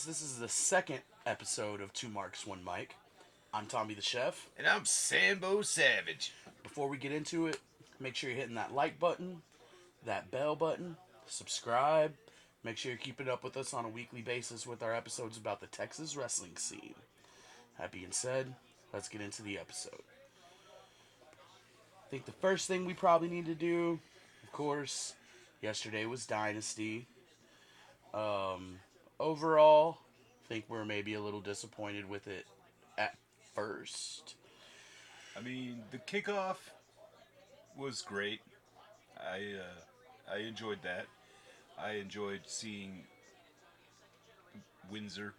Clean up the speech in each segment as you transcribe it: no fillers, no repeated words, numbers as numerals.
guys. This is the second episode of Two Marks, One Mic. I'm Tommy the Chef. And I'm Sambo Savage. Before we get into it, make sure you're hitting that like button, that bell button, subscribe. Make sure you're keeping up with us on a weekly basis with our episodes about the Texas wrestling scene. That being said, let's get into the episode. I think the first thing we probably need to do, of course, yesterday was Dynasty. Overall, I think we're maybe a little disappointed with it at first. I mean, the kickoff was great. I enjoyed that. I enjoyed seeing Windsor,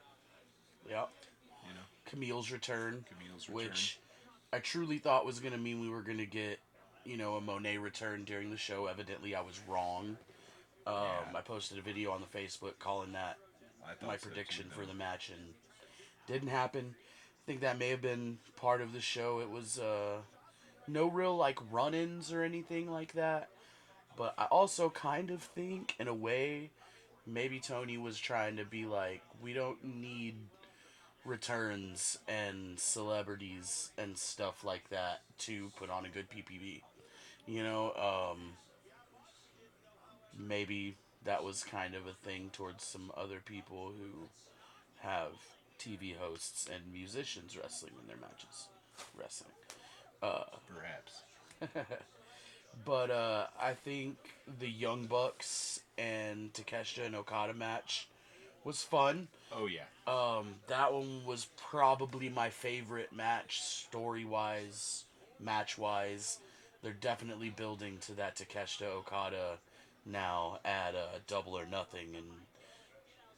Yep. you know, Camille's return, Camille's return. which I truly thought was going to mean we were going to get, a Monet return during the show. Evidently, I was wrong. I posted a video on the Facebook calling that my prediction for the match, and didn't happen. I think that may have been part of the show. It was no real run-ins or anything like that. But I also kind of think, in a way, maybe Tony was trying to be like, we don't need returns and celebrities and stuff like that to put on a good PPV. Maybe that was kind of a thing towards some other people who have TV hosts and musicians wrestling in their matches. Wrestling. Perhaps. But I think the Young Bucks and Takeshita and Okada match was fun. Oh, yeah. That one was probably my favorite match, story-wise, match-wise. They're definitely building to that Takeshita Okada now at Double or Nothing, and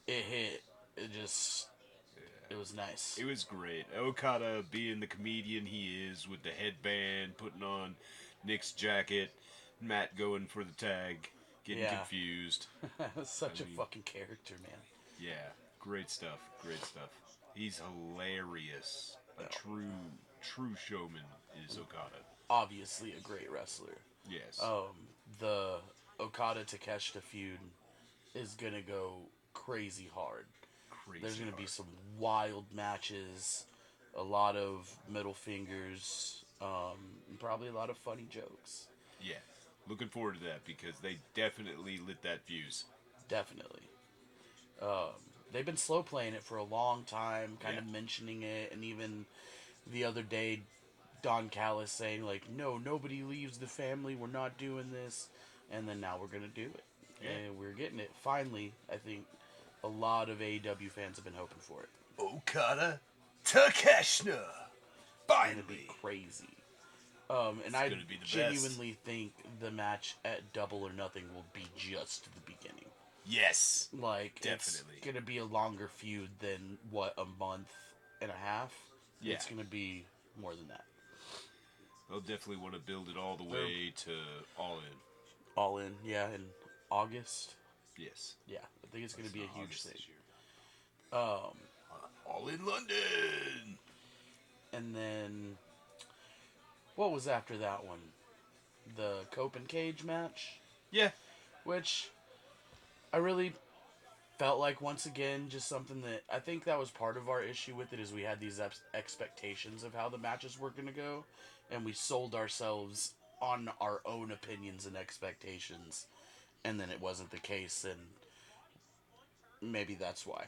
it hit. It was nice. It was great. Okada being the comedian he is with the headband, putting on Nick's jacket, Matt going for the tag, getting confused. Such a fucking character, man. Yeah, great stuff. Great stuff. He's hilarious. A true showman is Okada. Obviously a great wrestler. Yes. The Okada Takeshita feud is gonna go crazy hard. There's gonna be some wild matches, a lot of middle fingers, and probably a lot of funny jokes. Yeah, looking forward to that because they definitely lit that fuse. Definitely. They've been slow playing it for a long time, kind of mentioning it, and even the other day, Don Callis saying no, nobody leaves the family, we're not doing this, and then now we're gonna do it, and we're getting it. Finally, I think a lot of AEW fans have been hoping for it. Okada Takeshita. Finally. It's gonna be crazy. And I genuinely think the match at Double or Nothing will be just the beginning. Yes. Definitely. It's gonna be a longer feud than a month and a half. Yeah. It's gonna be more than that. They'll definitely want to build it all the way to All In. All In, yeah, in August. Yes. Yeah, I think it's gonna be a huge thing. All In London. And then, what was after that one? The Cope and Cage match? Yeah. Which I really felt like, once again, just something that I think that was part of our issue with it, is we had these expectations of how the matches were going to go, and we sold ourselves on our own opinions and expectations, and then it wasn't the case, and maybe that's why.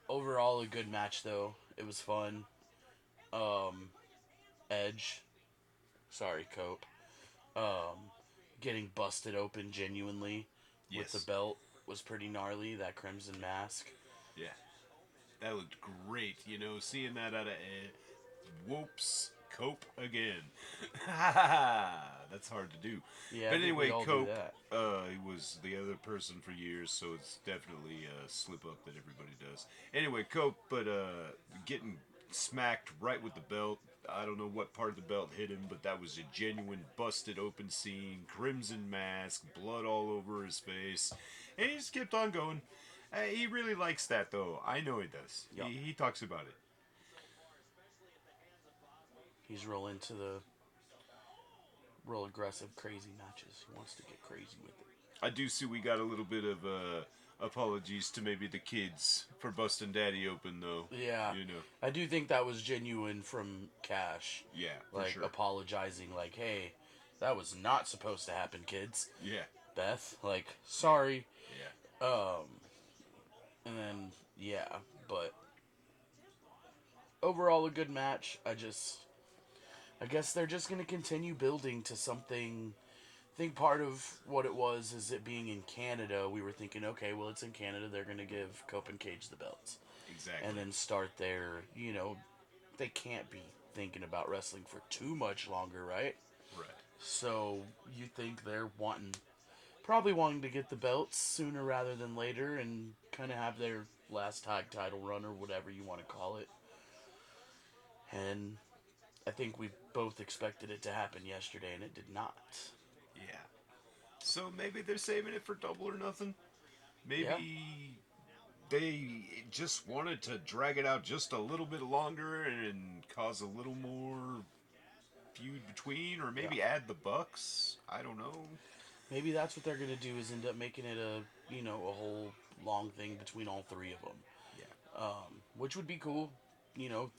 Overall, a good match, though. It was fun. Edge. Sorry, Cope. Getting busted open genuinely with the belt was pretty gnarly. That crimson mask. Yeah. That looked great. Seeing that out of whoops. Cope again. That's hard to do. Yeah, but anyway, Cope, he was the other person for years, so it's definitely a slip up that everybody does. Anyway, Cope, but getting smacked right with the belt. I don't know what part of the belt hit him, but that was a genuine busted open scene, crimson mask, blood all over his face, and he just kept on going. He really likes that, though. I know he does. Yep. He talks about it. He's real into the real aggressive, crazy matches. He wants to get crazy with it. I do see we got a little bit of apologies to maybe the kids for busting Daddy open, though. Yeah. You know. I do think that was genuine from Cash. Yeah, for like, sure. apologizing, like, hey, that was not supposed to happen, kids. Yeah. Beth, like, sorry. Yeah. And then, yeah, but overall a good match. I guess they're just going to continue building to something. I think part of what it was is it being in Canada. We were thinking, okay, well, it's in Canada. They're going to give Cope and Cage the belts. Exactly. And then start there. They can't be thinking about wrestling for too much longer, right? Right. So you think they're probably wanting to get the belts sooner rather than later and kind of have their last tag title run or whatever you want to call it. And I think we both expected it to happen yesterday, and it did not. Yeah. So maybe they're saving it for Double or Nothing. Maybe they just wanted to drag it out just a little bit longer and cause a little more feud between, or maybe add the Bucks. I don't know. Maybe that's what they're gonna do is end up making it a whole long thing between all three of them. Yeah. Which would be cool.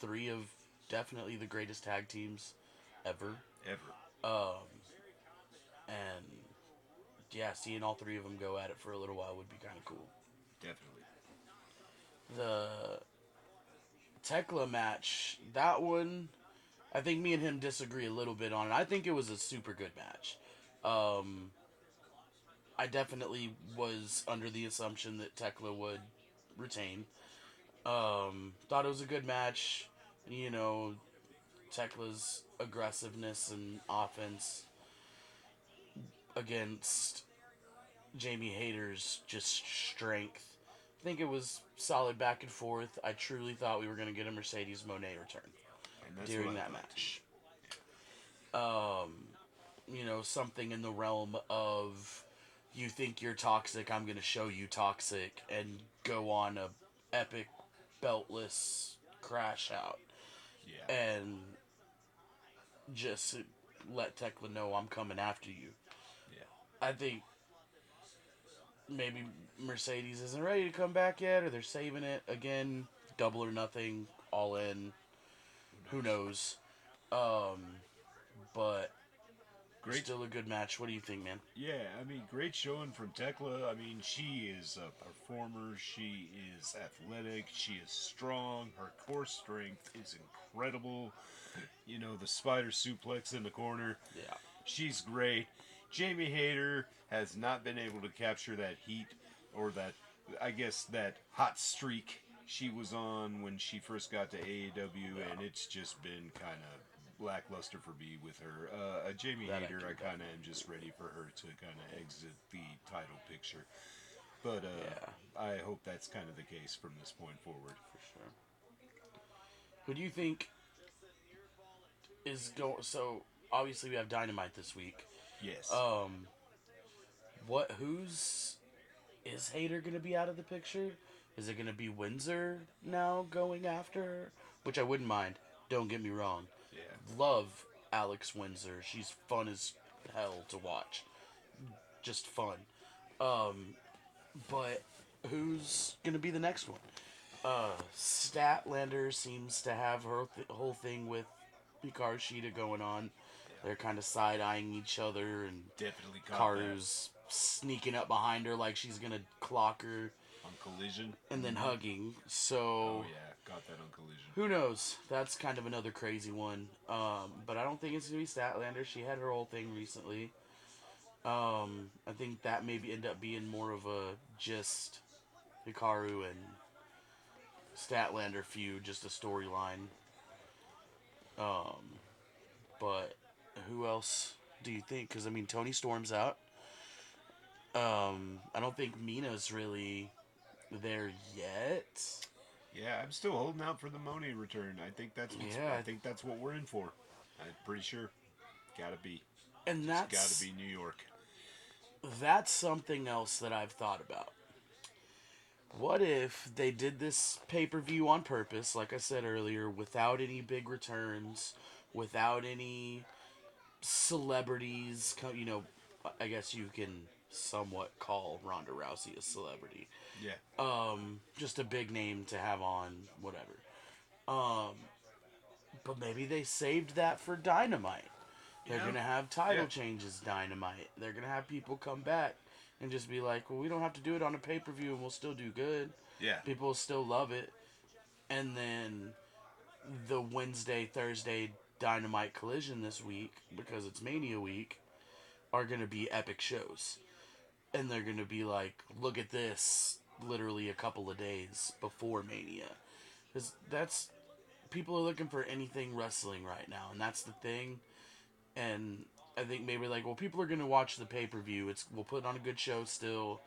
Three of definitely the greatest tag teams ever. And yeah, seeing all three of them go at it for a little while would be kind of cool. Definitely. The Tekla match, that one, I think me and him disagree a little bit on it. I think it was a super good match. I definitely was under the assumption that Tekla would retain. Thought it was a good match. Tekla's aggressiveness and offense against Jamie Hayter's just strength. I think it was solid back and forth. I truly thought we were going to get a Mercedes Moné return during that match. Something in the realm of you think you're toxic, I'm going to show you toxic, and go on a epic beltless crash out. Yeah. And just let Tekla know I'm coming after you. Yeah. I think maybe Mercedes isn't ready to come back yet, or they're saving it. Again, Double or Nothing, all in. Who knows? But still a good match. What do you think, man? Yeah, I mean, great showing from Tekla. I mean, she is a performer. She is athletic. She is strong. Her core strength is incredible. The spider suplex in the corner. Yeah. She's great. Jamie Hayter has not been able to capture that heat or that hot streak she was on when she first got to AEW, and it's just been kind of lackluster for me with her. Jamie Hayter, I kind of am just ready for her to kind of exit the title picture. But I hope that's kind of the case from this point forward. For sure. Who do you think is going? So obviously we have Dynamite this week. Yes. Is Hayter going to be out of the picture? Is it going to be Windsor now going after her? Which I wouldn't mind. Don't get me wrong. Yeah. Love Alex Windsor. She's fun as hell to watch. Just fun. But who's going to be the next one? Statlander seems to have her whole thing with Hikaru Shida going on. Yeah. They're kind of side-eyeing each other, and definitely Hikaru's sneaking up behind her like she's going to clock her. On Collision. And then hugging. So. Oh, yeah. Got that on Collision. Who knows? That's kind of another crazy one. But I don't think it's going to be Statlander. She had her whole thing recently. I think that maybe end up being more of a just Hikaru and Statlander feud, just a storyline. But who else do you think? Because, I mean, Tony Storm's out. I don't think Mina's really there yet. Yeah, I'm still holding out for the Moné return. I think that's what we're in for. I'm pretty sure. Gotta be. And that's gotta be New York. That's something else that I've thought about. What if they did this pay-per-view on purpose, like I said earlier, without any big returns, without any celebrities? I guess you can somewhat call Ronda Rousey a celebrity. Yeah. Just a big name to have on whatever. Um, but maybe they saved that for Dynamite. They're Yeah. gonna have title Yeah. changes Dynamite. They're gonna have people come back and just be like, well, we don't have to do it on a pay-per-view and we'll still do good. Yeah. People will still love it. And then the Wednesday, Thursday Dynamite Collision this week, because it's Mania week, are gonna be epic shows. And they're gonna be like, look at this, literally a couple of days before Mania. Because that's, people are looking for anything wrestling right now, and that's the thing. And I think maybe like, well, people are gonna watch the pay per view. We'll put on a good show still,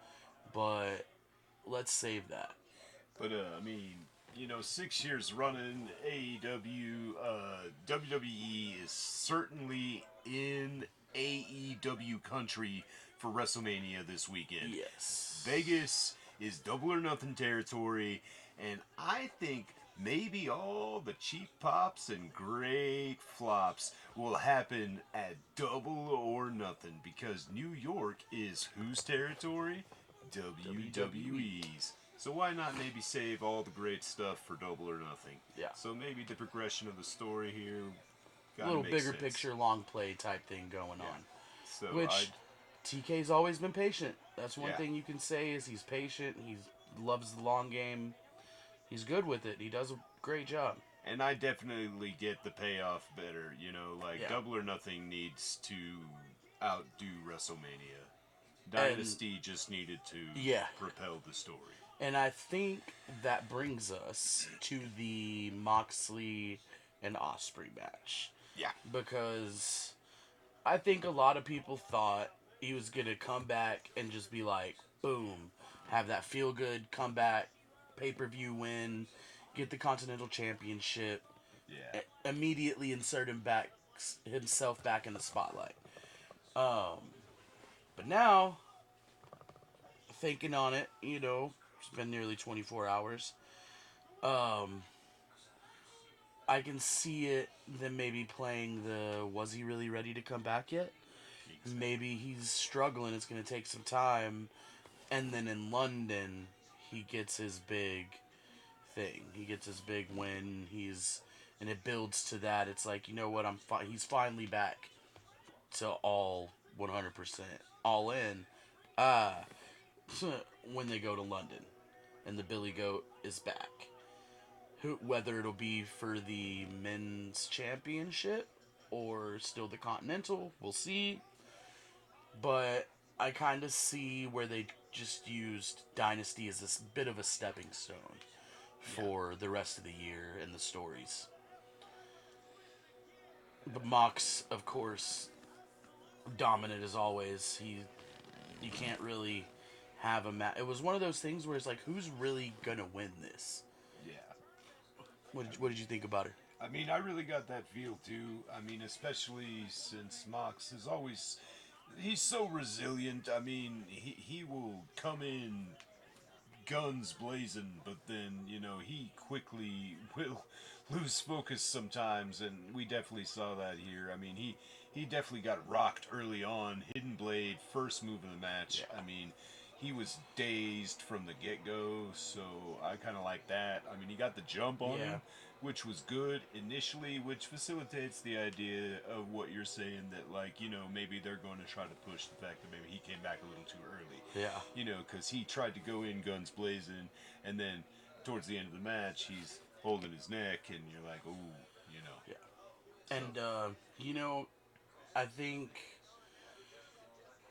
but let's save that. But I mean, 6 years running AEW, WWE is certainly in AEW country for WrestleMania this weekend. Yes. Vegas is double or nothing territory, and I think maybe all the cheap pops and great flops will happen at double or nothing because New York is whose territory? WWE's. So why not maybe save all the great stuff for double or nothing? Yeah. So maybe the progression of the story here A little bigger sense. picture, long play type thing going on. So Which TK's always been patient. That's one Yeah. thing you can say is he's patient. He loves the long game. He's good with it. He does a great job. And I definitely get the payoff better. Yeah. Double or Nothing needs to outdo WrestleMania. Dynasty just needed to propel the story. And I think that brings us to the Moxley and Osprey match. Yeah. Because I think a lot of people thought he was going to come back and just be like, boom, have that feel good comeback, pay-per-view win, get the Continental Championship, immediately insert himself back in the spotlight. But now, thinking on it, it's been nearly 24 hours. I can see it them maybe playing was he really ready to come back yet? Exactly. Maybe he's struggling, it's going to take some time. And then in London, he gets his big thing. He gets his big win. And it builds to that. It's like, you know what, he's finally back to all 100%. All in. When they go to London. And the Billy Goat is back. Whether it'll be for the men's championship or still the Continental, we'll see. But I kind of see where they just used Dynasty as this bit of a stepping stone for the rest of the year and the stories. But Mox, of course, dominant as always. You can't really have a match. It was one of those things where it's like, who's really gonna win this? Yeah. What did you think about her? I mean, I really got that feel too. I mean, especially since Mox is always, he's so resilient. I mean, he will come in guns blazing, but then, he quickly will lose focus sometimes, and we definitely saw that here. I mean, he definitely got rocked early on. Hidden Blade, first move of the match. Yeah. I mean, he was dazed from the get-go, so I kind of like that. I mean, he got the jump on him, which was good initially, which facilitates the idea of what you're saying, that, like, maybe they're going to try to push the fact that maybe he came back a little too early. Yeah. Because he tried to go in guns blazing, and then towards the end of the match, he's holding his neck, and you're like, ooh, Yeah. So. And, I think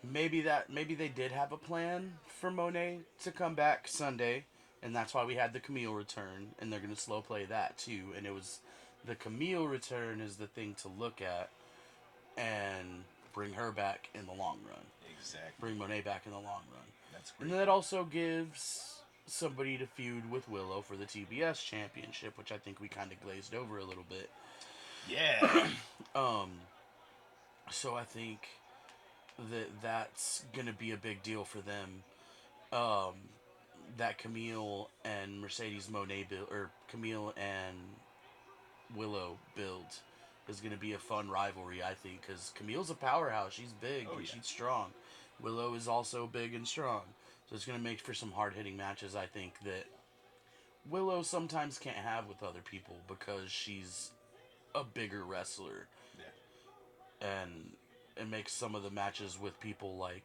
maybe they did have a plan for Monet to come back Sunday, and that's why we had the Camille return, and they're going to slow play that too. And it was the Camille return is the thing to look at and bring her back in the long run. Exactly. Bring Monet back in the long run. That's great. And that also gives somebody to feud with Willow for the TBS championship, which I think we kind of glazed over a little bit. Yeah. So I think that's gonna be a big deal for them. That Camille and Mercedes Monet build, or Camille and Willow build, is gonna be a fun rivalry, I think, because Camille's a powerhouse. She's big and she's strong. Willow is also big and strong. So it's going to make for some hard-hitting matches, I think, that Willow sometimes can't have with other people because she's a bigger wrestler. And it makes some of the matches with people like,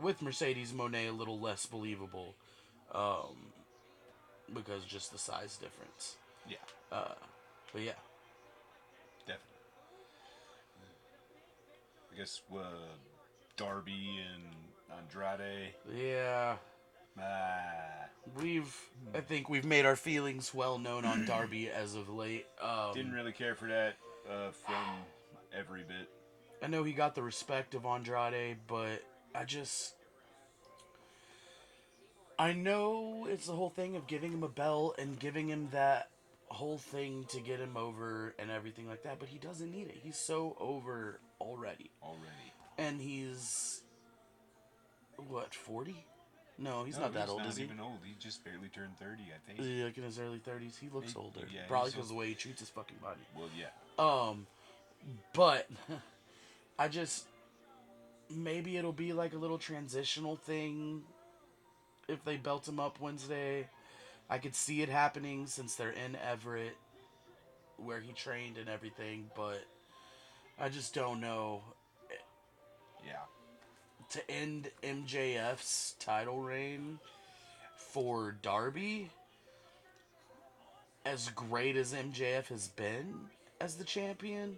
with Mercedes Moné a little less believable. Because just the size difference. Yeah. But yeah. Definitely. I guess Darby and Andrade. Yeah. I think we've made our feelings well known on Darby as of late. Didn't really care for that from every bit. I know he got the respect of Andrade, but I know it's the whole thing of giving him a belt and giving him that whole thing to get him over and everything like that, but he doesn't need it. He's so over already. And he's, what, 40? No, he's not that old, is he? He's not even old. He just barely turned 30, I think. Is he like in his early 30s? He looks older. Yeah, Probably because of the way he treats his fucking body. Well, yeah. But maybe it'll be like a little transitional thing if they belt him up Wednesday. I could see it happening since they're in Everett, where he trained and everything, but I just don't know. Yeah. To end MJF's title reign for Darby, as great as MJF has been as the champion,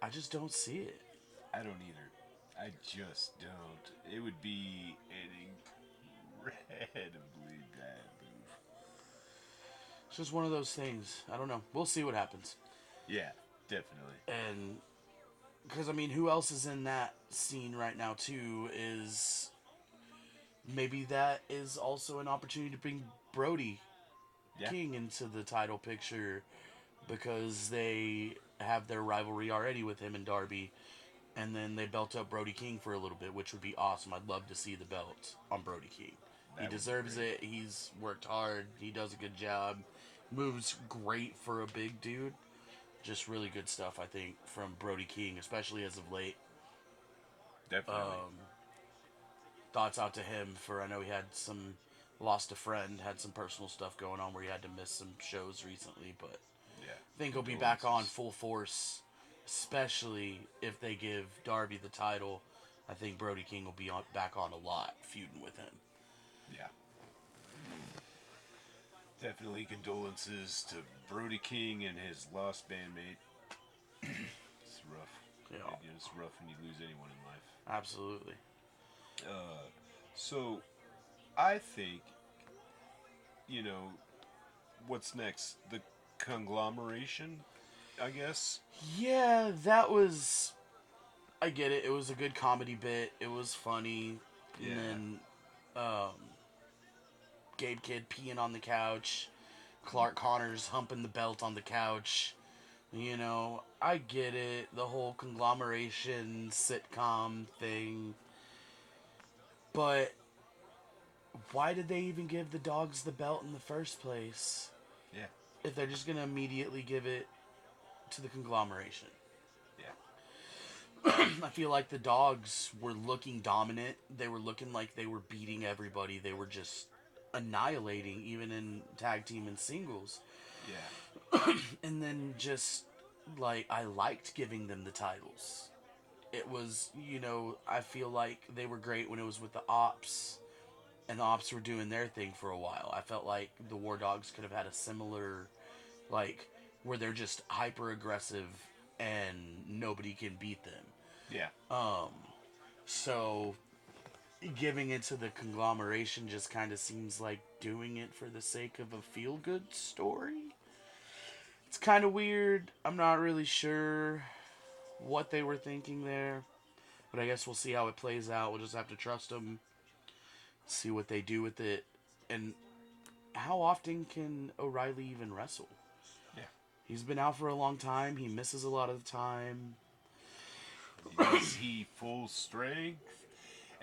I just don't see it. I don't either. I just don't. It would be an incredibly bad move. It's just one of those things. I don't know. We'll see what happens. Yeah, definitely. And because, who else is in that scene right now, too, is maybe that is also an opportunity to bring Brody King into the title picture, because they have their rivalry already with him and Darby, and then they belt up Brody King for a little bit, which would be awesome. I'd love to see the belt on Brody King. He deserves it. He's worked hard. He does a good job. Moves great for a big dude. Just really good stuff, I think, from Brody King, especially as of late. Definitely. Thoughts out to him for, I know he had lost a friend, had some personal stuff going on where he had to miss some shows recently, but yeah, I think he'll be back on full force, especially if they give Darby the title. I think Brody King will be back on a lot, feuding with him. Yeah. Definitely condolences to Brody King and his lost bandmate. It's rough. Yeah. It's rough when you lose anyone in life. Absolutely. So, I think, what's next? The conglomeration, I guess? Yeah, I get it. It was a good comedy bit. It was funny. Yeah. And then, Gabe Kidd peeing on the couch. Clark Connors humping the belt on the couch. I get it. The whole conglomeration sitcom thing. But why did they even give the dogs the belt in the first place? Yeah. If they're just going to immediately give it to the conglomeration. Yeah. I feel like the dogs were looking dominant. They were looking like they were beating everybody. They were just annihilating, even in tag team and singles. Yeah. And then just, I liked giving them the titles. It was, I feel like they were great when it was with the Ops, and the Ops were doing their thing for a while. I felt like the War Dogs could have had a similar, where they're just hyper aggressive and nobody can beat them. Yeah. So giving it to the conglomeration just kind of seems like doing it for the sake of a feel-good story. It's kind of weird. I'm not really sure what they were thinking there, but I guess we'll see how it plays out. We'll just have to trust them, see what they do with it, and how often can O'Reilly even wrestle? Yeah. He's been out for a long time. He misses a lot of the time. Is he full strength?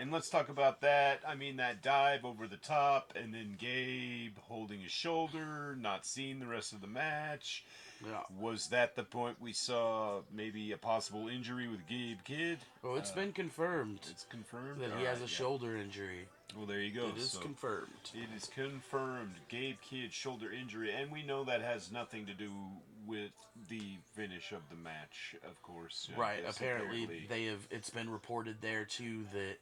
And let's talk about that. That dive over the top, and then Gabe holding his shoulder, not seeing the rest of the match. Yeah. Was that the point we saw maybe a possible injury with Gabe Kidd? Well, it's been confirmed. It's confirmed that he has a shoulder injury. Well, there you go. It is confirmed. It is confirmed. Gabe Kidd shoulder injury, and we know that has nothing to do with the finish of the match, of course. Right. Apparently, they have. It's been reported there too that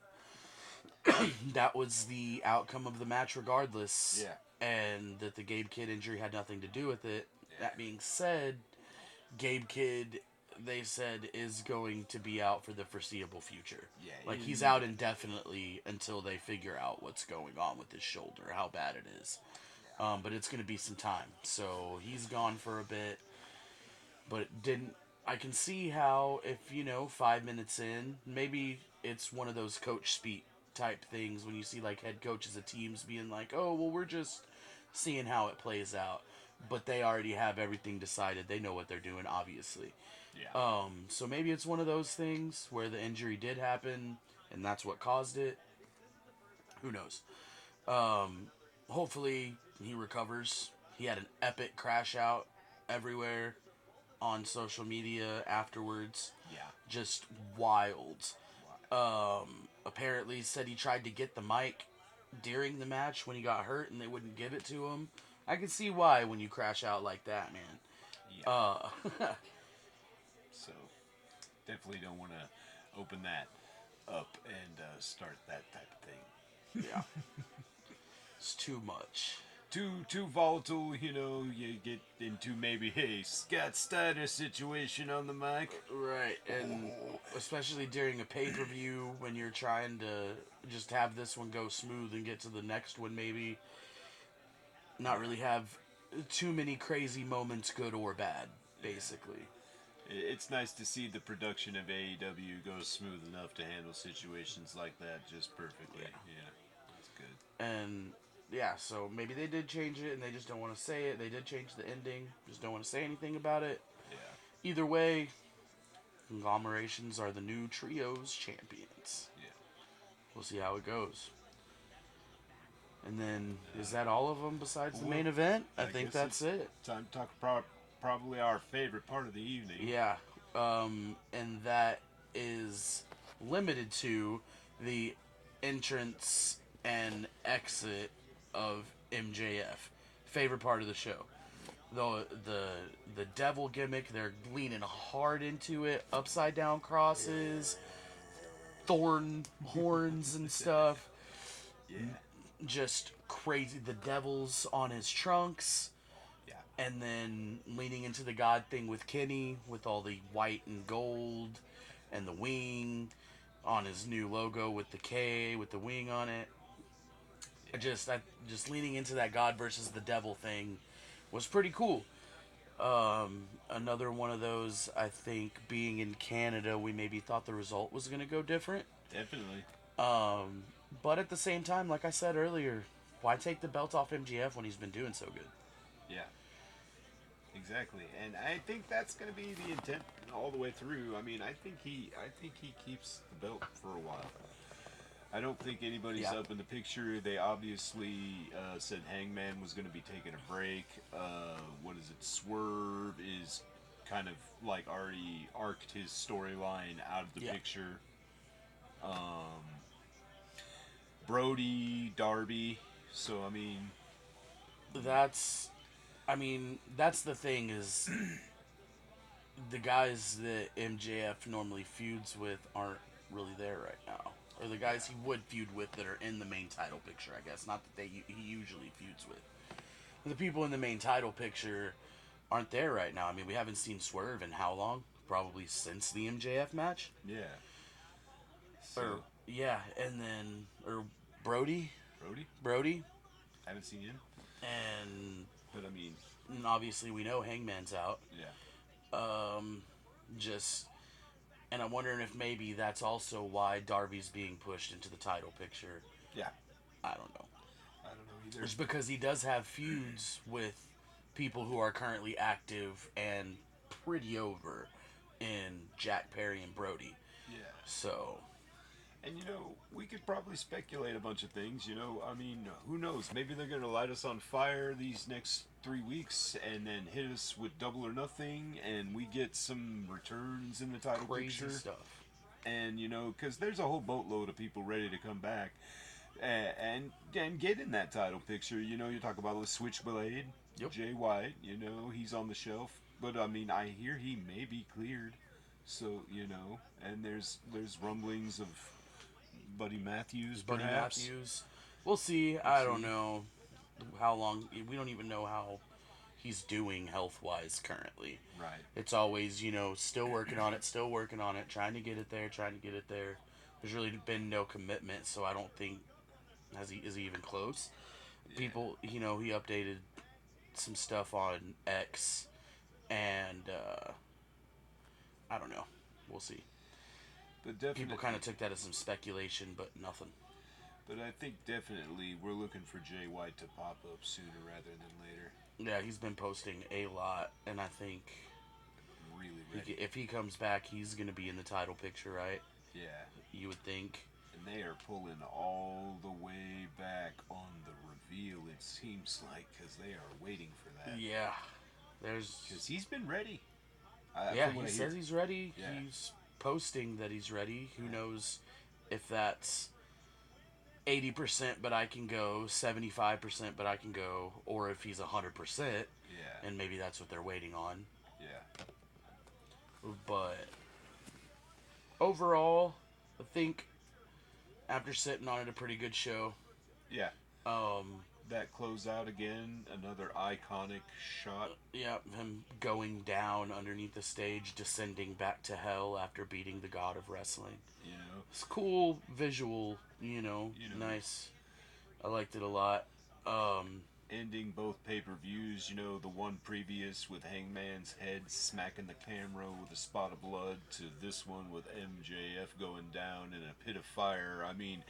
that was the outcome of the match, regardless. Yeah. And that the Gabe Kidd injury had nothing to do with it. Yeah. That being said, Gabe Kidd, they said, is going to be out for the foreseeable future. Yeah, like he's out indefinitely until they figure out what's going on with his shoulder, how bad it is. Yeah. But it's going to be some time, so he's gone for a bit. But it didn't. I can see how if 5 minutes in, maybe it's one of those coach speak type things when you see like head coaches of teams being like, "Oh, well, we're just seeing how it plays out." But they already have everything decided. They know what they're doing, obviously. Yeah. So maybe it's one of those things where the injury did happen, and that's what caused it. Who knows? Hopefully he recovers. He had an epic crash out everywhere on social media afterwards. Yeah. Just wild. Apparently said he tried to get the mic during the match when he got hurt and they wouldn't give it to him. I can see why when you crash out like that, man. Yeah. So, definitely don't want to open that up and start that type of thing. Yeah. It's too much. Too volatile, you get into maybe a Scott Steiner situation on the mic. Right, and especially during a pay-per-view when you're trying to just have this one go smooth and get to the next one, maybe not really have too many crazy moments, good or bad, basically. It's nice to see the production of AEW go smooth enough to handle situations like that just perfectly. Yeah, that's good. And yeah, so maybe they did change it and they just don't want to say it. They did change the ending, just don't want to say anything about it. Yeah. Either way, conglomerations are the new trios champions. Yeah. We'll see how it goes. And then, is that all of them besides the main event? I think that's it. Time to talk probably our favorite part of the evening. Yeah, and that is limited to the entrance and exit of MJF. Favorite part of the show. The devil gimmick, they're leaning hard into it. Upside down crosses, thorn horns and stuff. Yeah. Just crazy. The devil's on his trunks. Yeah. And then leaning into the God thing with Kenny with all the white and gold and the wing on his new logo with the K with the wing on it. Just leaning into that God versus the devil thing was pretty cool. Another one of those, I think, being in Canada, we maybe thought the result was going to go different. Definitely. But at the same time, like I said earlier, why take the belt off MJF when he's been doing so good? Yeah. Exactly. And I think that's going to be the intent all the way through. I mean, I think he keeps the belt for a while. I don't think anybody's up in the picture. They obviously said Hangman was going to be taking a break. Swerve is kind of like already arced his storyline out of the picture. Brody, Darby. So, I mean... That's the thing is the guys that MJF normally feuds with aren't really there right now. Or the guys he would feud with that are in the main title picture, I guess. Not that he usually feuds with. The people in the main title picture aren't there right now. I mean, we haven't seen Swerve in how long? Probably since the MJF match. Yeah. So. And then Brody. Brody. I haven't seen him. But I mean, and obviously we know Hangman's out. Yeah. And I'm wondering if maybe that's also why Darby's being pushed into the title picture. Yeah. I don't know either. It's because he does have feuds with people who are currently active and pretty over in Jack Perry and Brody. Yeah. So. And, we could probably speculate a bunch of things, I mean, who knows? Maybe they're going to light us on fire these next 3 weeks and then hit us with Double or Nothing, and we get some returns in the title Crazy picture. stuff. And, because there's a whole boatload of people ready to come back and get in that title picture. You talk about the Switchblade, Yep. Jay White, he's on the shelf. But, I mean, I hear he may be cleared. So, and there's rumblings of Buddy Matthews, perhaps. We'll see. I don't know how long. We don't even know how he's doing health-wise currently. Right. It's always, still working on it, trying to get it there. There's really been no commitment, so I don't think is he even close. Yeah. People, he updated some stuff on X, and I don't know. We'll see. But definitely, people kind of took that as some speculation, but nothing. But I think definitely we're looking for Jay White to pop up sooner rather than later. Yeah, he's been posting a lot, and I think really if he comes back, he's going to be in the title picture, right? Yeah. You would think. And they are pulling all the way back on the reveal, it seems like, because they are waiting for that. Yeah. Because he's been ready. He says he's ready. Yeah. He's posting that he's ready. Who knows if that's 80% but I can go, 75% but I can go, or if he's 100%. Yeah. And maybe that's what they're waiting on. Yeah. But overall, I think after sitting on it, a pretty good show. Yeah. That closeout again, another iconic shot. Yeah, him going down underneath the stage, descending back to hell after beating the god of wrestling. It's cool visual, nice. I liked it a lot. Ending both pay-per-views, the one previous with Hangman's head smacking the camera with a spot of blood, to this one with MJF going down in a pit of fire. I mean,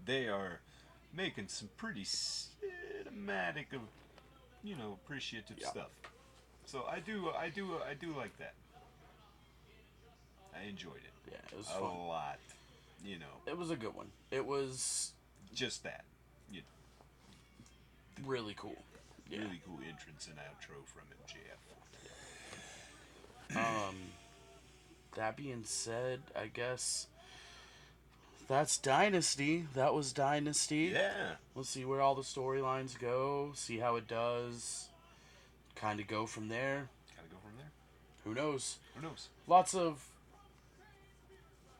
they are making some pretty cinematic, appreciative stuff. So I do like that. I enjoyed it. Yeah, it was a fun. lot. It was a good one. It was just that. Really cool. Yeah. Really cool entrance and outro from MJF. That being said, I guess that's Dynasty. That was Dynasty. Yeah. We'll see where all the storylines go. See how it does. Kind of go from there. Who knows? Lots of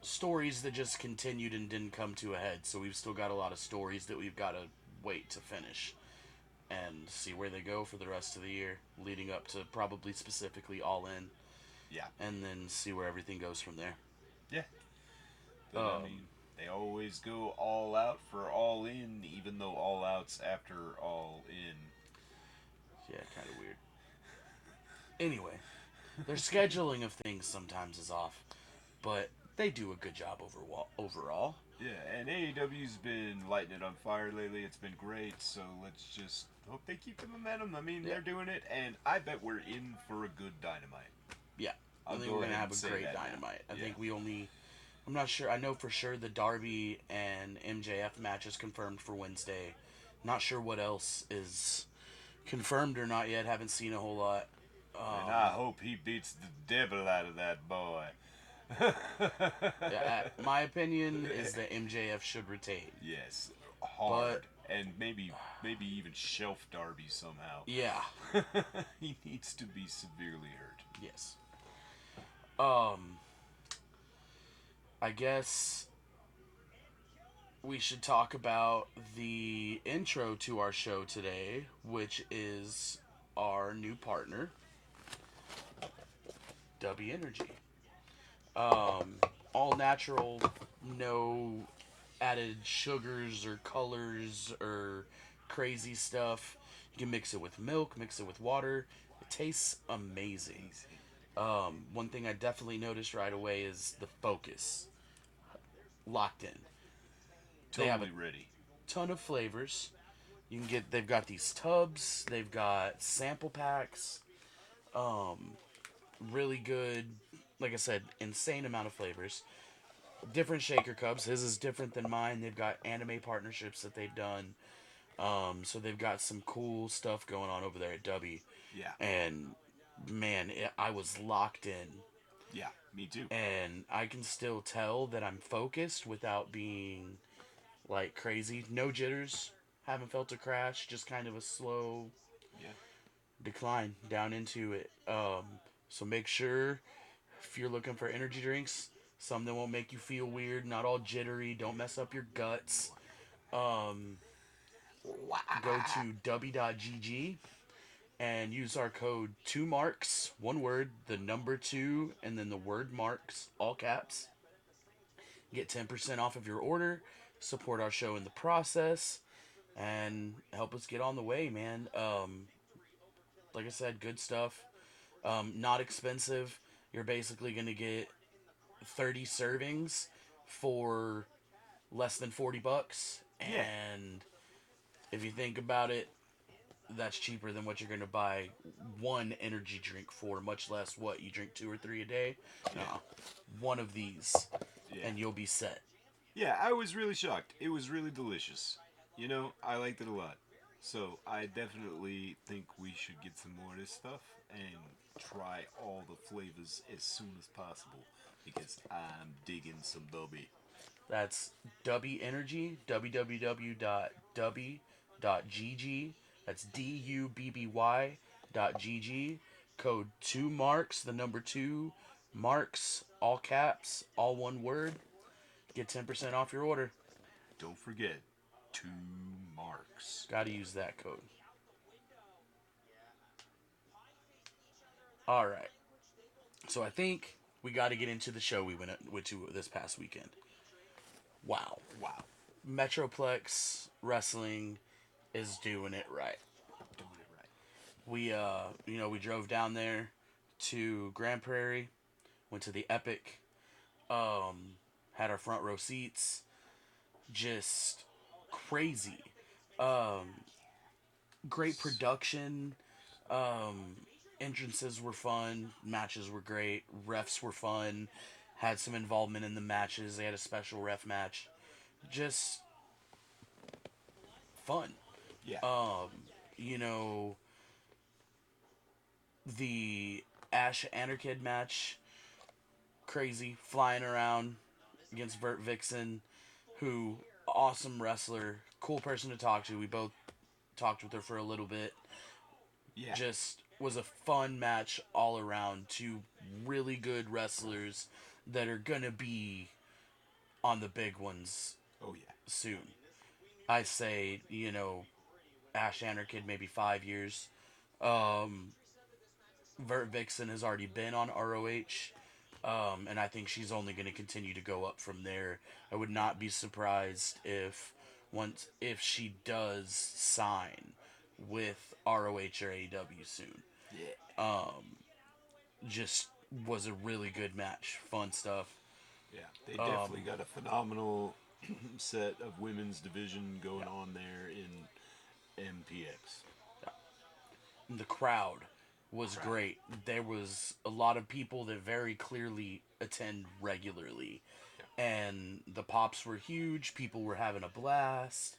stories that just continued and didn't come to a head. So we've still got a lot of stories that we've got to wait to finish and see where they go for the rest of the year, leading up to probably specifically All In. Yeah. And then see where everything goes from there. Yeah. But, I mean, they always go all out for All In, even though All Out's after All In. Yeah, kind of weird. Anyway, their scheduling of things sometimes is off, but they do a good job overall. Yeah, and AEW's been lighting it on fire lately. It's been great, so let's just hope they keep the momentum. I mean, they're doing it, and I bet we're in for a good Dynamite. Yeah, I think we're going to have a great Dynamite. I think I'm not sure. I know for sure the Darby and MJF match is confirmed for Wednesday. Not sure what else is confirmed or not yet. Haven't seen a whole lot. And I hope he beats the devil out of that boy. My opinion is that MJF should retain. Yes, hard. And maybe even shelf Darby somehow. Yeah. He needs to be severely hurt. Yes. I guess we should talk about the intro to our show today, which is our new partner, Dubby Energy. All natural, no added sugars or colors or crazy stuff. You can mix it with milk, mix it with water. It tastes amazing. One thing I definitely noticed right away is the focus. Locked in. Totally they have ready. Ton of flavors. They've got these tubs, they've got sample packs. Really good, like I said, insane amount of flavors. different shaker cups. His is different than mine. They've got anime partnerships that they've done. So they've got some cool stuff going on over there at Dubby. Yeah. And man, I was locked in. Yeah, me too. And I can still tell that I'm focused without being like crazy. No jitters. Haven't felt a crash. Just kind of a slow Yeah. decline down into it. So make sure if you're looking for energy drinks, some that won't make you feel weird, not all jittery, don't mess up your guts. Go to dubby.gg and use our code 2marks, one word, the number 2, and then the word marks, all caps. Get 10% off of your order, support our show in the process, and help us get on the way, man. Like I said, good stuff. Not expensive. You're basically going to get 30 servings for less than $40. Yeah. And if you think about it, that's cheaper than what you're going to buy one energy drink for, much less what you drink 2 or 3 a day. Yeah. One of these, and you'll be set. Yeah, I was really shocked. It was really delicious. You know, I liked it a lot. So I definitely think we should get some more of this stuff and try all the flavors as soon as possible because I'm digging some Dubby. That's Dubby Energy, www.dubby.gg. That's DUBBY.gg. Code 2marks, the number 2, marks, all caps, all one word. Get 10% off your order. Don't forget, 2 marks. Gotta use that code. Alright. So I think we gotta get into the show we went to this past weekend. Wow. Metroplex Wrestling is doing it right. We we drove down there to Grand Prairie, went to the Epic, had our front row seats, just crazy. Great production, entrances were fun, matches were great, refs were fun, had some involvement in the matches. They had a special ref match, just fun. Yeah. You know, the Ash Anarkid match, crazy, flying around against Vert Vixen, who, awesome wrestler, cool person to talk to. We both talked with her for a little bit. Yeah. Just was a fun match all around. 2 really good wrestlers that are gonna be on the big ones. Oh yeah. Soon. I say, Ash Anarkid maybe 5 years. Vert Vixen has already been on ROH, and I think she's only going to continue to go up from there. I would not be surprised if she does sign with ROH or AEW soon. Yeah. Just was a really good match, fun stuff. Yeah, they definitely got a phenomenal set of women's division going on there in MPX. The crowd was great. There was a lot of people that very clearly attend regularly. Yeah. And the pops were huge. People were having a blast.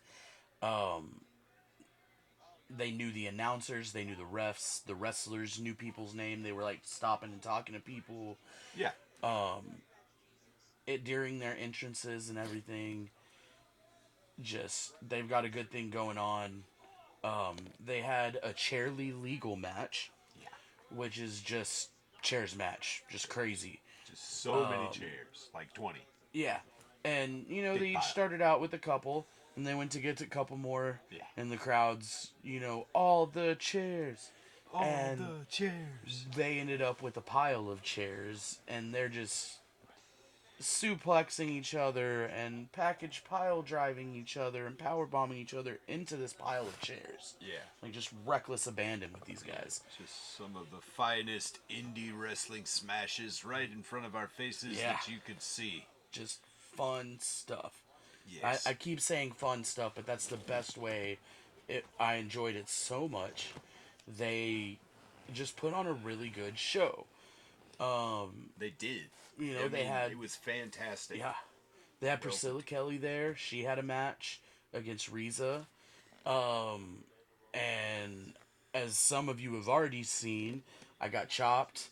They knew the announcers. They knew the refs. The wrestlers knew people's name. They were like stopping and talking to people. Yeah. During their entrances and everything. Just, they've got a good thing going on. They had a chairly legal match. Yeah. Which is just chairs match. Just crazy. Just so many chairs. Like 20. Yeah. And, they each started out with a couple. And they went to get a couple more. Yeah. And the crowds, all the chairs. All the chairs. They ended up with a pile of chairs. And they're just suplexing each other and package pile driving each other and power bombing each other into this pile of chairs. Yeah. Like just reckless abandon with these guys. Just some of the finest indie wrestling smashes right in front of our faces that you could see. Just fun stuff. Yes. I keep saying fun stuff, but that's the best way. I enjoyed it so much. They just put on a really good show. They did. You know, they had... It was fantastic. Yeah. They had Priscilla Kelly there. She had a match against Riza. And as some of you have already seen, I got chopped.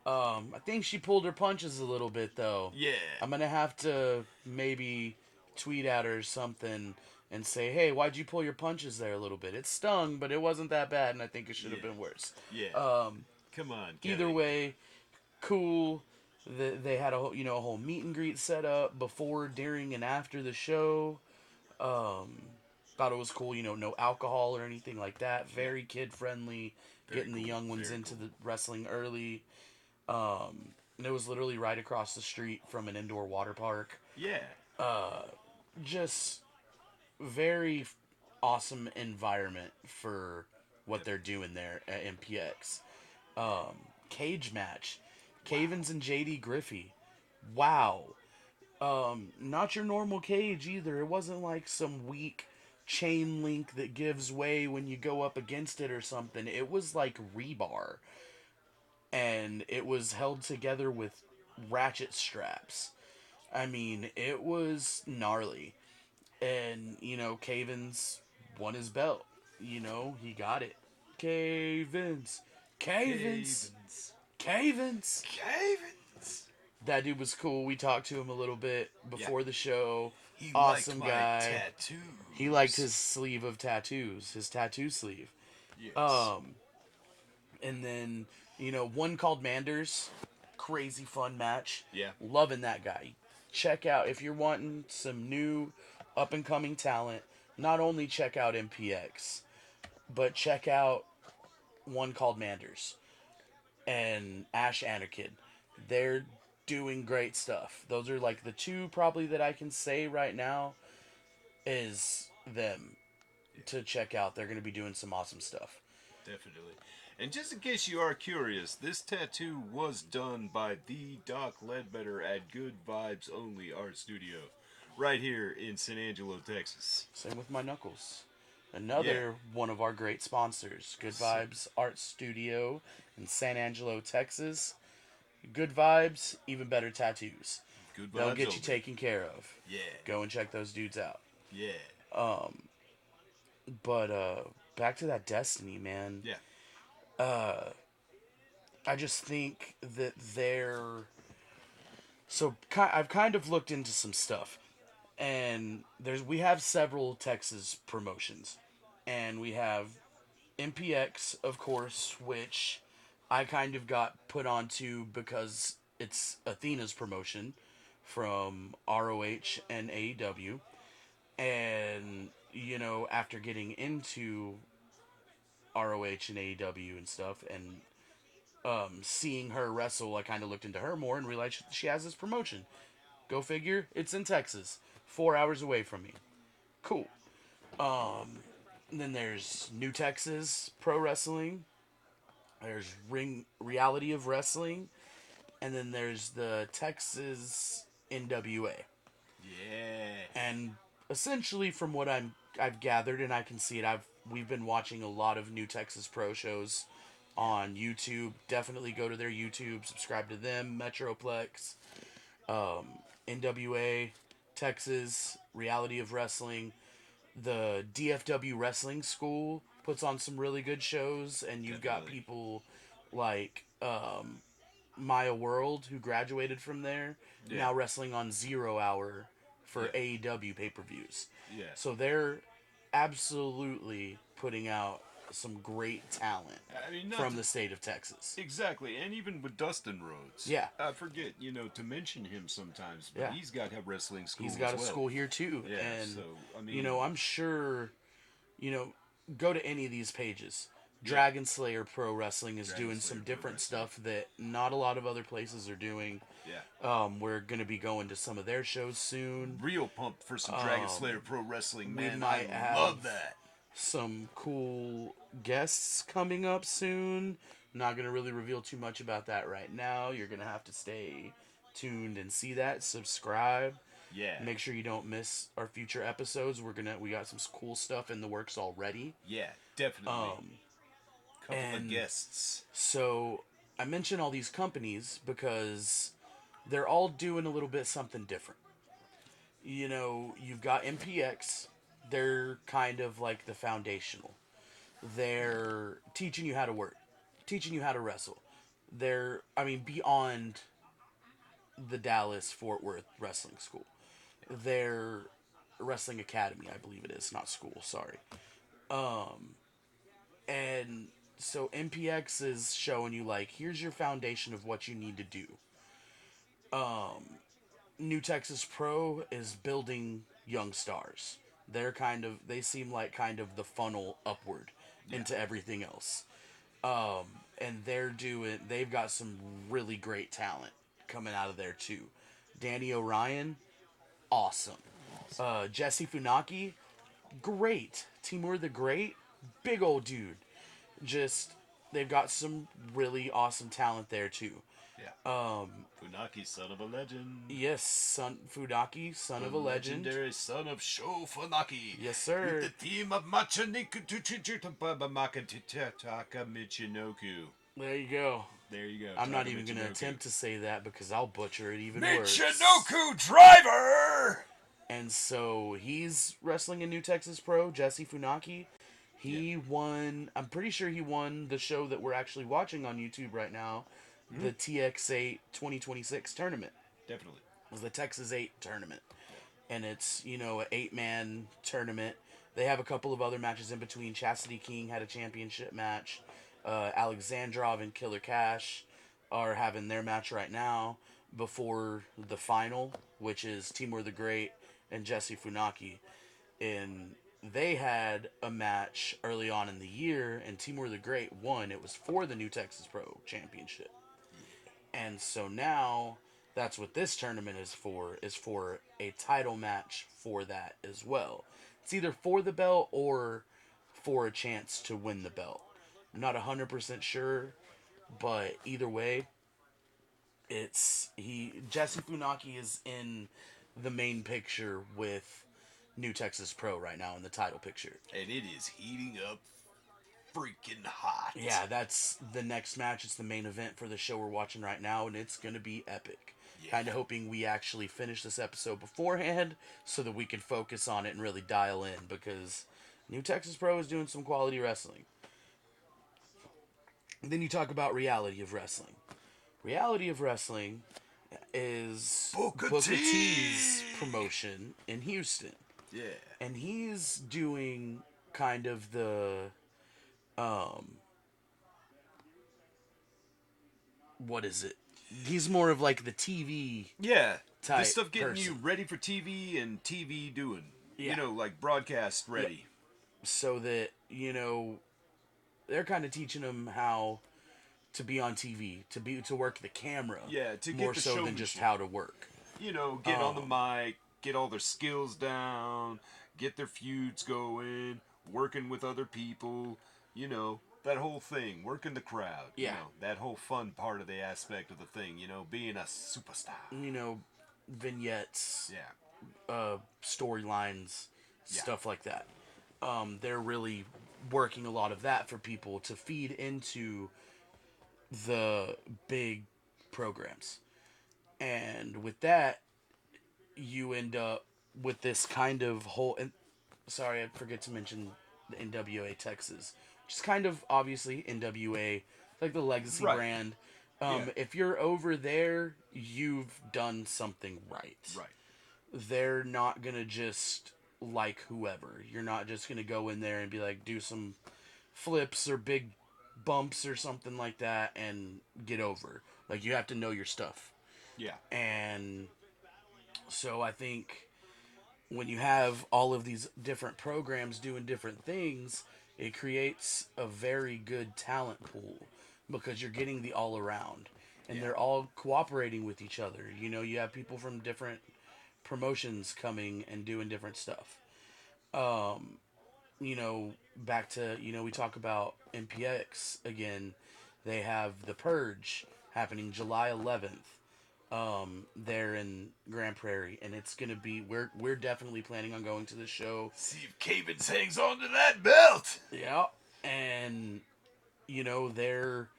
I think she pulled her punches a little bit, though. Yeah. I'm going to have to maybe tweet at her something and say, hey, why'd you pull your punches there a little bit? It stung, but it wasn't that bad, and I think it should have been worse. Yeah. Come on, Kelly. Either way, cool. They had a whole meet and greet set up before, during, and after the show. Thought it was cool, no alcohol or anything like that. Very kid friendly, getting the young ones into the wrestling early. And it was literally right across the street from an indoor water park. Yeah. Just very awesome environment for what they're doing there at MPX. Cage match. Cavens and JD Griffey. Wow. Not your normal cage either. It wasn't like some weak chain link that gives way when you go up against it or something. It was like rebar. And it was held together with ratchet straps. I mean, it was gnarly. And, Cavens won his belt. He got it. Cavens. That dude was cool. We talked to him a little bit before the show. He awesome liked guy. My tattoos. He liked his sleeve of tattoos, his tattoo sleeve. Yes. And then, one called Manders. Crazy fun match. Yeah. Loving that guy. Check out, if you're wanting some new up and coming talent, not only check out MPX, but check out one called Manders and Ash Anarkid. They're doing great stuff. Those are like the two probably that I can say right now is them to check out. They're going to be doing some awesome stuff. Definitely. And just in case you are curious, this tattoo was done by the Doc Ledbetter at Good Vibes Only Art Studio right here in San Angelo, Texas. Same with my knuckles. Another one of our great sponsors, Good Vibes Art Studio in San Angelo, Texas. Good vibes, even better tattoos. Good vibes. They'll get you taken care of. Yeah. Go and check those dudes out. Yeah. But back to that Destiny, man. Yeah. I just think that I've kind of looked into some stuff, and we have several Texas promotions, and we have MPX, of course, which I kind of got put onto because it's Athena's promotion from ROH and AEW. And, after getting into ROH and AEW and stuff and seeing her wrestle, I kind of looked into her more and realized she has this promotion. Go figure, it's in Texas, 4 hours away from me. Cool. And then there's New Texas Pro Wrestling. There's Reality of Wrestling, and then there's the Texas NWA. Yeah. And essentially, from what I've gathered, and I can see it, we've been watching a lot of New Texas Pro shows on YouTube. Definitely go to their YouTube, subscribe to them. Metroplex, NWA, Texas, Reality of Wrestling, the DFW Wrestling School puts on some really good shows, and you've got people like Maya World, who graduated from there, now wrestling on 0 Hour for AEW pay-per-views. Yeah. So they're absolutely putting out some great talent from the state of Texas. Exactly, and even with Dustin Rhodes. Yeah. I forget, to mention him sometimes, but he's got a wrestling school. He's got a school here too. Yeah, and, so, I'm sure, go to any of these pages. Dragon Slayer Pro Wrestling is doing some different stuff that not a lot of other places are doing. Yeah. We're going to be going to some of their shows soon. Real pumped for some Dragon Slayer Pro Wrestling, man. I love that. Some cool guests coming up soon. Not going to really reveal too much about that right now. You're going to have to stay tuned and see that. Subscribe. Yeah. Make sure you don't miss our future episodes. We got some cool stuff in the works already. Yeah, definitely. Couple of guests. So I mention all these companies because they're all doing a little bit something different. You know, you've got MPX. They're kind of like the foundational. They're teaching you how to work, teaching you how to wrestle. Beyond the Dallas Fort Worth Wrestling School. Their Wrestling Academy, I believe it is, not school, sorry. And so MPX is showing you, like, here's your foundation of what you need to do. New Texas Pro is building young stars. They seem like kind of the funnel upward into everything else. And they've got some really great talent coming out of there too. Danny Orion, awesome. Jesse Funaki, great. Timur the Great, big old dude. Just, they've got some really awesome talent there too. Yeah. Funaki, son of a legend. Yes, Funaki, son of a legend. Legendary son of Sho Funaki. Yes, sir. With the theme of Machiniku Makataka Michinoku. There you go. There you go. I'm not even going to attempt to say that because I'll butcher it even worse. Michinoku Driver! And so he's wrestling in New Texas Pro, Jesse Funaki. He won, I'm pretty sure he won the show that we're actually watching on YouTube right now, the TX8 2026 tournament. Definitely. It was the Texas 8 tournament. And it's, an 8-man tournament. They have a couple of other matches in between. Chastity King had a championship match. Alexandrov and Killer Cash are having their match right now before the final, which is Timur the Great and Jesse Funaki. And they had a match early on in the year, and Timur the Great won. It was for the New Texas Pro Championship. And so now, that's what this tournament is for a title match for that as well. It's either for the belt or for a chance to win the belt. I'm not 100% sure, but either way, Jesse Funaki is in the main picture with New Texas Pro right now in the title picture. And it is heating up freaking hot. Yeah, that's the next match. It's the main event for the show we're watching right now, and it's going to be epic. Yeah. Kind of hoping we actually finish this episode beforehand so that we can focus on it and really dial in, because New Texas Pro is doing some quality wrestling. And then you talk about Reality of Wrestling. Reality of Wrestling is Booker T's promotion in Houston. Yeah. And he's doing kind of the what is it? He's more of like the TV type this stuff getting person. You ready for TV and TV doing. Yeah. Like broadcast ready. Yep. So that, they're kind of teaching him how to be on TV, to work the camera. Yeah, to get more the so than just how to work. Get on the mic, get all their skills down, get their feuds going, working with other people, that whole thing, working the crowd. Yeah. That whole fun part of the aspect of the thing, being a superstar. Vignettes. Yeah. Storylines, stuff like that. They're really working a lot of that for people to feed into the big programs. And with that, you end up with this kind of whole... sorry, I forget to mention the NWA Texas, which is kind of, obviously, NWA, like the legacy brand. If you're over there, you've done something right. Right. They're not going to just like whoever. You're not just going to go in there and be like, do some flips or big bumps or something like that and get over. Like, you have to know your stuff. Yeah. And so I think when you have all of these different programs doing different things, it creates a very good talent pool because you're getting the all around. And they're all cooperating with each other. You have people from different promotions coming and doing different stuff. Back to, we talk about MPX again. They have The Purge happening July 11th. There in Grand Prairie, and it's gonna be, we're definitely planning on going to the show. See if Cavens hangs on to that belt. Yeah, and they're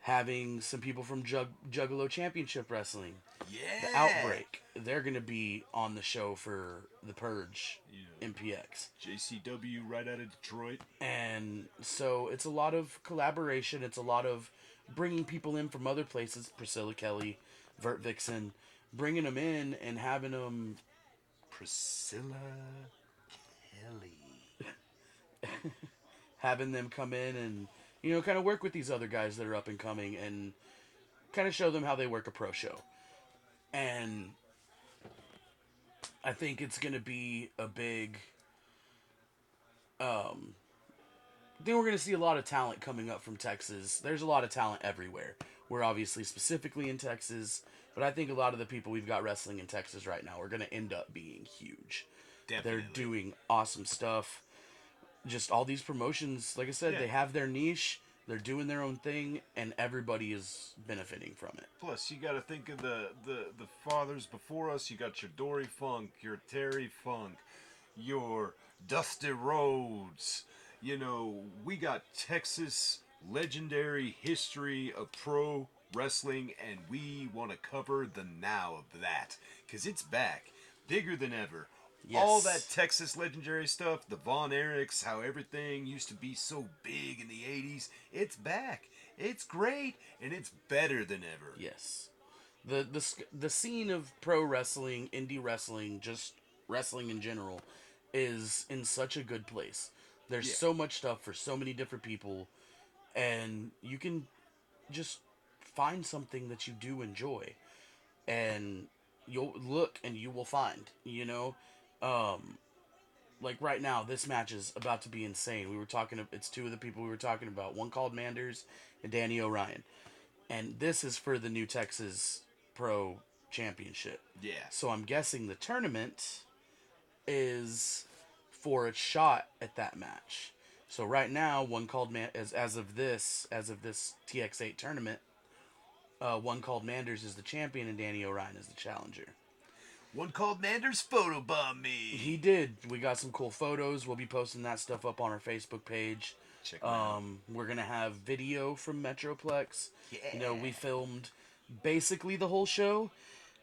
having some people from Juggalo Championship Wrestling, Yeah. the Outbreak. They're going to be on the show for the Purge, MPX. JCW right out of Detroit. And so it's a lot of collaboration. It's a lot of bringing people in from other places. Priscilla Kelly, Vert Vixen, bringing them in and having them. Priscilla Kelly. Having them come in and, kind of work with these other guys that are up and coming and kind of show them how they work a pro show. And I think it's going to be a big... I think we're going to see a lot of talent coming up from Texas. There's a lot of talent everywhere. We're obviously specifically in Texas, but I think a lot of the people we've got wrestling in Texas right now are going to end up being huge. Definitely. They're doing awesome stuff. Just all these promotions, like I said, they have their niche, they're doing their own thing, and everybody is benefiting from it. Plus, you got to think of the fathers before us. You got your Dory Funk, your Terry Funk, your Dusty Rhodes. We got Texas legendary history of pro wrestling, and we want to cover the now of that, because it's back, bigger than ever. Yes. All that Texas legendary stuff, the Von Erichs, how everything used to be so big in the 80s, it's back. It's great, and it's better than ever. Yes. The scene of pro wrestling, indie wrestling, just wrestling in general, is in such a good place. There's so much stuff for so many different people, and you can just find something that you do enjoy, and you'll look and you will find, like right now, this match is about to be insane. It's two of the people we were talking about. One called Manders and Danny O'Ryan. And this is for the New Texas Pro Championship. Yeah. So I'm guessing the tournament is for a shot at that match. So right now, one called as of this TX8 tournament, one called Manders is the champion and Danny O'Ryan is the challenger. One called Manders photobombed me. He did. We got some cool photos. We'll be posting that stuff up on our Facebook page. Check it out. We're going to have video from Metroplex. Yeah. We filmed basically the whole show,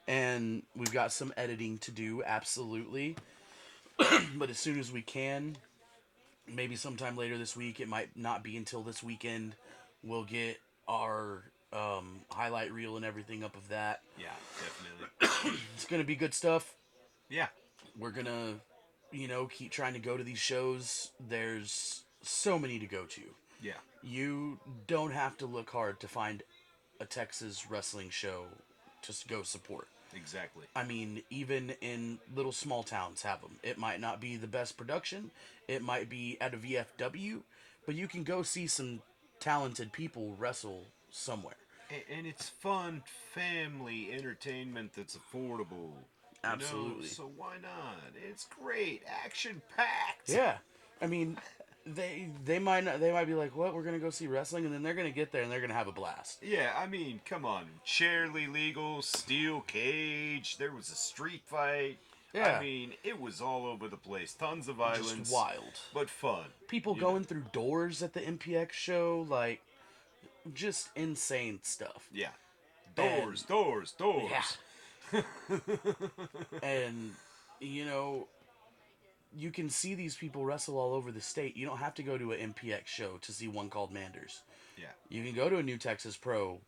and we've got some editing to do, absolutely. But as soon as we can, maybe sometime later this week, it might not be until this weekend, we'll get our highlight reel and everything up of that. Yeah, definitely. It's going to be good stuff. Yeah. We're going to, keep trying to go to these shows. There's so many to go to. Yeah. You don't have to look hard to find a Texas wrestling show to go support. Exactly. I mean, even in little small towns have them. It might not be the best production. It might be at a VFW, but you can go see some talented people wrestle somewhere. And it's fun family entertainment that's affordable. Absolutely. So why not? It's great, action packed. Yeah, I mean, they might be like, what? We're gonna go see wrestling, and then they're gonna get there and they're gonna have a blast. Yeah, I mean, come on, Chairly Legal, steel cage. There was a street fight. Yeah. I mean, it was all over the place. Tons of violence. Just wild, but fun. People going through doors at the MPX show, like. Just insane stuff. Yeah. Doors. Yeah. And, you can see these people wrestle all over the state. You don't have to go to an MPX show to see one called Manders. Yeah. You can go to a New Texas Pro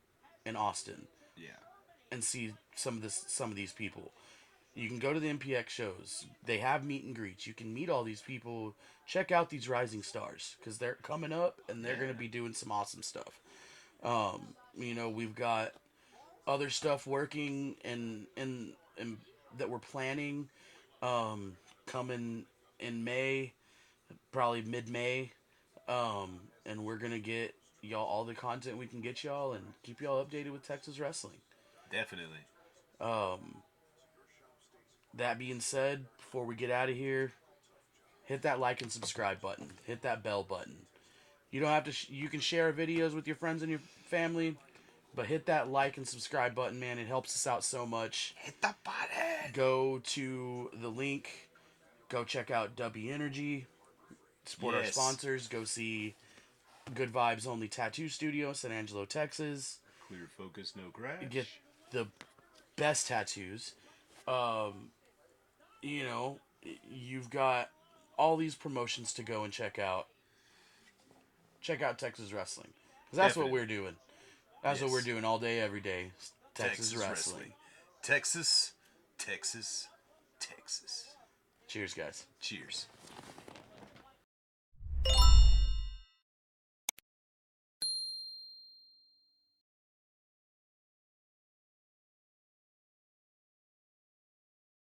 in Austin. Yeah. And see some of these people. You can go to the MPX shows. They have meet and greets. You can meet all these people. Check out these rising stars because they're coming up and they're going to be doing some awesome stuff. We've got other stuff working and that we're planning coming in May, probably mid-May, and we're gonna get y'all all the content we can get y'all and keep y'all updated with Texas wrestling. Definitely. That being said, before we get out of here, hit that like and subscribe button. Hit that bell button. You don't have to. You can share videos with your friends and your family, but hit that like and subscribe button, man. It helps us out so much. Hit the button. Go to the link. Go check out Dubby Energy. Support our sponsors. Go see Good Vibes Only Tattoo Studio, San Angelo, Texas. Clear focus, no crash. You get the best tattoos. You know, you've got all these promotions to go and check out. Check out Texas Wrestling. Because that's what we're doing. That's what we're doing all day, every day. Texas Wrestling. Texas, Texas, Texas. Cheers, guys. Cheers.